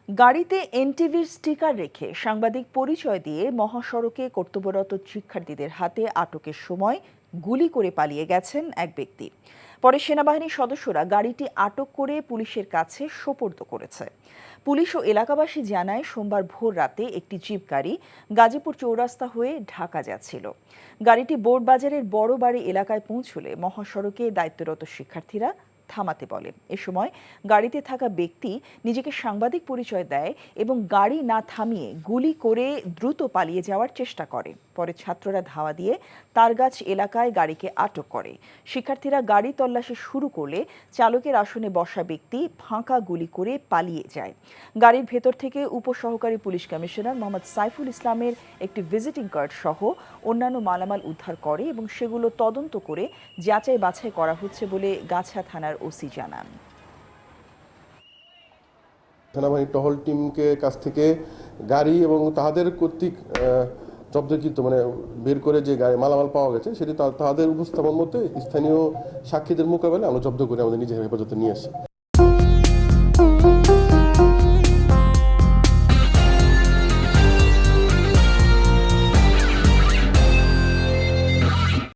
গাড়িতে এনটিভির স্টিকার রেখে সাংবাদিক পরিচয় দিয়ে মহাসড়কে কর্তব্যরত শিক্ষার্থীদের হাতে আটকের সময় গুলি করে পালিয়ে গেছেন এক ব্যক্তি। পরে সেনাবাহিনীর সদস্যরা গাড়িটি আটক করে পুলিশের কাছে সোপর্দ করেছে। পুলিশ ও এলাকাবাসী জানায়, সোমবার ভোর রাতে একটি জিপ গাড়ি গাজীপুর চৌরাস্তা হয়ে ঢাকা যাচ্ছিল। গাড়িটি বোর্ডবাজারের বড় বাড়ি এলাকায় পৌঁছলে মহাসড়কে দায়িত্বরত শিক্ষার্থীরা থামাতে বলে। এ সময় গাড়িতে থাকা ব্যক্তি নিজেকে সাংবাদিক পরিচয় দেয় এবং গাড়ি না থামিয়ে গুলি করে দ্রুত পালিয়ে যাওয়ার চেষ্টা করে। পরে ছাত্ররা ধাওয়া দিয়ে তারগাছ এলাকায় গাড়িকে আটক করে। শিক্ষার্থীরা গাড়ি তল্লাশি শুরু করলে চালকের আসনে বসা ব্যক্তি ফাঁকা গুলি করে পালিয়ে যায়। গাড়ির ভেতর থেকে উপসহকারী পুলিশ কমিশনার মোহাম্মদ সাইফুল ইসলামের একটি ভিজিটিং কার্ড সহ অন্যান্য মালামাল উদ্ধার করে এবং সেগুলো তদন্ত করে যাচাই বাছাই করা হচ্ছে বলে গাছা থানার ওসি জানান। সেনাবাহিনীর টহল টিমকে কাছ থেকে গাড়ি এবং তাদের কর্তৃক জব্দকৃত বের করে যে গাড়ি মালামাল পাওয়া গেছে সেটি তাদের উপস্থাপন মতে স্থানীয় সাক্ষীদের মোকাবেলায় আমরা জব্দ করে আমাদের নিজের হেফাজতে নিয়ে আসি।